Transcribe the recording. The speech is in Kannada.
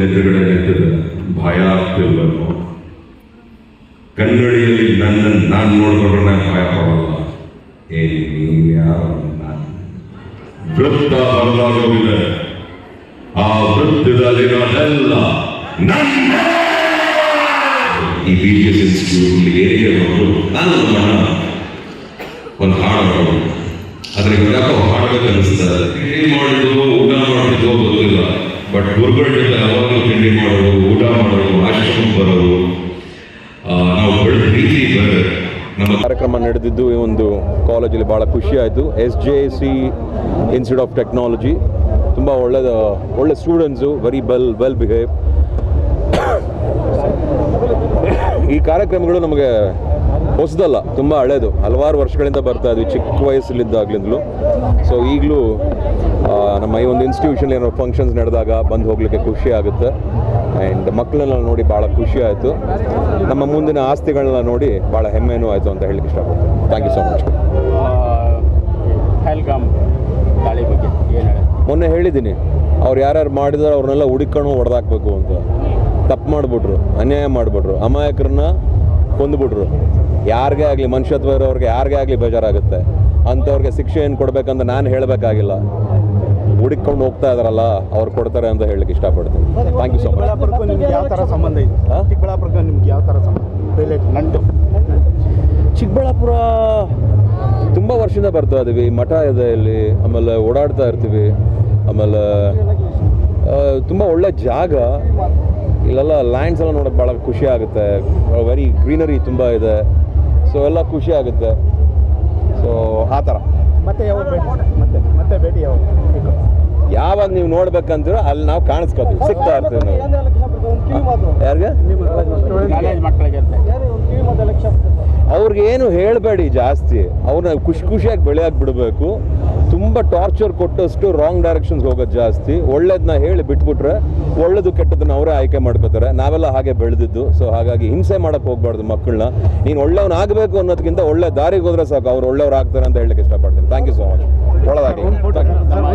ಎದುರುಗಡೆ ನಿಂತಿದೆ, ಭಯ ಆಗ್ತಿಲ್ವೋ? ಕನ್ನಡಿಯಲ್ಲಿ ನನ್ನನ್ನು ನಾನು ನೋಡಿದ್ರೆ ನಾನು ಭಯ ಪಡಲ್ಲ. ವೃತ್ತ ಬದಲಾಗೋದಿದೆ, ಆ ವೃತ್ತದಲ್ಲಿರೋದೆಲ್ಲ ನನ್ನ. ಈ BGS ಇನ್ಸ್ಟಿಟ್ಯೂಟ್ ಏರಿಯಾ ನಾನು ಒಂದು ಹಾಡು ಅದ್ರ ಯಾಕೋ ಹಾಡ್ಬೇಕು ಅನಿಸ್ತದೆ. ಏನ್ ಮಾಡಿದ್ರು, ಊಟ ಮಾಡಿದ್ರು ಗೊತ್ತಿಲ್ಲ, ಬಟ್ ಗುರುಗಳ ಜೊತೆ ಯಾವಾಗಲೂ ತಿಂಡಿ ಮಾಡೋದು, ಊಟ ಮಾಡೋದು, ಆಶ್ರಮಕ್ಕೆ ಬರೋದು, ನಾವು ಬೆಳೆದ ರೀತಿ ಬೇರೆ. ನಮ್ಮ ಕಾರ್ಯಕ್ರಮ ನಡೆದಿದ್ದು ಈ ಒಂದು ಕಾಲೇಜಲ್ಲಿ ಭಾಳ ಖುಷಿ ಆಯಿತು. SJC ಇನ್ಸ್ಟಿಟ್ಯೂಟ್ ಆಫ್ ಟೆಕ್ನಾಲಜಿ ತುಂಬ ಒಳ್ಳೆ ಸ್ಟೂಡೆಂಟ್ಸು, ವೆರಿ ವೆಲ್ ಬಿಹೇವ್. ಈ ಕಾರ್ಯಕ್ರಮಗಳು ನಮಗೆ ಹೊಸದಲ್ಲ, ತುಂಬ ಹಳೇದು, ಹಲವಾರು ವರ್ಷಗಳಿಂದ ಬರ್ತಾ ಇದ್ವಿ, ಚಿಕ್ಕ ವಯಸ್ಸಲ್ಲಿದ್ದಾಗಲಿಂದಲೂ. ಸೊ ಈಗಲೂ ನಮ್ಮ ಈ ಒಂದು ಇನ್ಸ್ಟಿಟ್ಯೂಷನ್ ಏನೋ ಫಂಕ್ಷನ್ಸ್ ನಡೆದಾಗ ಬಂದು ಹೋಗಲಿಕ್ಕೆ ಖುಷಿ ಆಗುತ್ತೆ. ಆ್ಯಂಡ್ ಮಕ್ಕಳನ್ನ ನೋಡಿ ಭಾಳ ಖುಷಿ ಆಯಿತು. ನಮ್ಮ ಮುಂದಿನ ಆಸ್ತಿಗಳನ್ನ ನೋಡಿ ಭಾಳ ಹೆಮ್ಮೆನೂ ಆಯಿತು ಅಂತ ಹೇಳಲಿಕ್ಕೆ ಇಷ್ಟಪಡ್ತೀನಿ. Thank you so much. ದಾಳಿ ಬಗ್ಗೆ ಮೊನ್ನೆ ಹೇಳಿದ್ದೀನಿ, ಅವ್ರು ಯಾರ್ಯಾರು ಮಾಡಿದಾರೆ ಅವ್ರನ್ನೆಲ್ಲ ಹುಡುಕೊಂಡು ಹೊಡೆದಾಕ್ಬೇಕು ಅಂತ. ತಪ್ಪು ಮಾಡಿಬಿಟ್ರು, ಅನ್ಯಾಯ ಮಾಡಿಬಿಟ್ರು, ಅಮಾಯಕರನ್ನ ಕೊಂದುಬಿಟ್ರು. ಯಾರಿಗೇ ಆಗಲಿ, ಮನುಷ್ಯತ್ವ ಇರೋರಿಗೆ ಯಾರಿಗೇ ಆಗಲಿ ಬೇಜಾರಾಗುತ್ತೆ. ಅಂಥವ್ರಿಗೆ ಶಿಕ್ಷೆ ಏನು ಕೊಡಬೇಕಂತ ನಾನು ಹೇಳಬೇಕಾಗಿಲ್ಲ. ಹುಡುಕೊಂಡು ಹೋಗ್ತಾ ಇದಾರಲ್ಲ, ಅವ್ರು ಕೊಡ್ತಾರೆ ಅಂತ ಹೇಳಲಿಕ್ಕೆ ಇಷ್ಟಪಡ್ತೀನಿ. Thank you so much. ಯಾವ ಥರ ಸಂಬಂಧ ಇದೆ ಚಿಕ್ಕಬಳ್ಳಾಪುರಕ್ಕೆ ನಿಮ್ಗೆ? ಯಾವ ಥರ ಸಂಬಂಧ? ನಂಟು ಚಿಕ್ಕಬಳ್ಳಾಪುರ ತುಂಬ ವರ್ಷದಿಂದ ಬರ್ತಾ ಇದ್ದೀವಿ, ಮಠ ಇದೆ ಇಲ್ಲಿ, ಆಮೇಲೆ ಓಡಾಡ್ತಾ ಇರ್ತೀವಿ. ಆಮೇಲೆ ತುಂಬ ಒಳ್ಳೆ ಜಾಗ ಇಲ್ಲೆಲ್ಲ, ಲ್ಯಾಂಡ್ಸ್ ಎಲ್ಲ ನೋಡೋಕ್ಕೆ ಭಾಳ ಖುಷಿ ಆಗುತ್ತೆ. ವೆರಿ ಗ್ರೀನರಿ ತುಂಬ ಇದೆ, ಸೊ ಎಲ್ಲ ಖುಷಿ ಆಗುತ್ತೆ. ಸೊ ಆ ಥರ. ಮತ್ತೆ ಯಾವಾಗ ಮತ್ತೆ ಭೇಟಿ ಯಾವಾಗ ನೀವು ನೋಡ್ಬೇಕಂತೀರೋ ಅಲ್ಲಿ ನಾವು ಕಾಣಿಸ್ಕೊತೀವಿ, ಸಿಗ್ತಾ ಇರ್ತೀವಿ ನಾವು. ಯಾರಿಗೆ? ಅವ್ರಿಗೆ ಏನು ಹೇಳಬೇಡಿ ಜಾಸ್ತಿ, ಅವ್ರನ್ನ ಖುಷಿಯಾಗಿ ಬೆಳೆಯೋಕೆ ಬಿಡಬೇಕು. ತುಂಬ ಟಾರ್ಚರ್ ಕೊಟ್ಟಷ್ಟು ರಾಂಗ್ ಡೈರೆಕ್ಷನ್ಸ್ ಹೋಗೋದು ಜಾಸ್ತಿ. ಒಳ್ಳೇದನ್ನ ಹೇಳಿ ಬಿಟ್ಬಿಟ್ರೆ ಒಳ್ಳೇದು ಕೆಟ್ಟದನ್ನ ಅವರೇ ಆಯ್ಕೆ ಮಾಡ್ಕೋತಾರೆ. ನಾವೆಲ್ಲ ಹಾಗೆ ಬೆಳೆದಿದ್ದು. ಸೊ ಹಾಗಾಗಿ ಹಿಂಸೆ ಮಾಡೋಕ್ಕೆ ಹೋಗ್ಬಾರ್ದು ಮಕ್ಕಳನ್ನ. ನೀನು ಒಳ್ಳೆಯವನಾಗಬೇಕು ಅನ್ನೋದಕ್ಕಿಂತ ಒಳ್ಳೆ ದಾರಿಗೆ ಹೋದ್ರೆ ಸಾಕು, ಅವ್ರು ಒಳ್ಳೆಯವ್ರು ಆಗ್ತಾರೆ ಅಂತ ಹೇಳಲಿಕ್ಕೆ ಇಷ್ಟಪಡ್ತೀನಿ. Thank you so much. ಒಳ್ಳೆದಾಗಿ.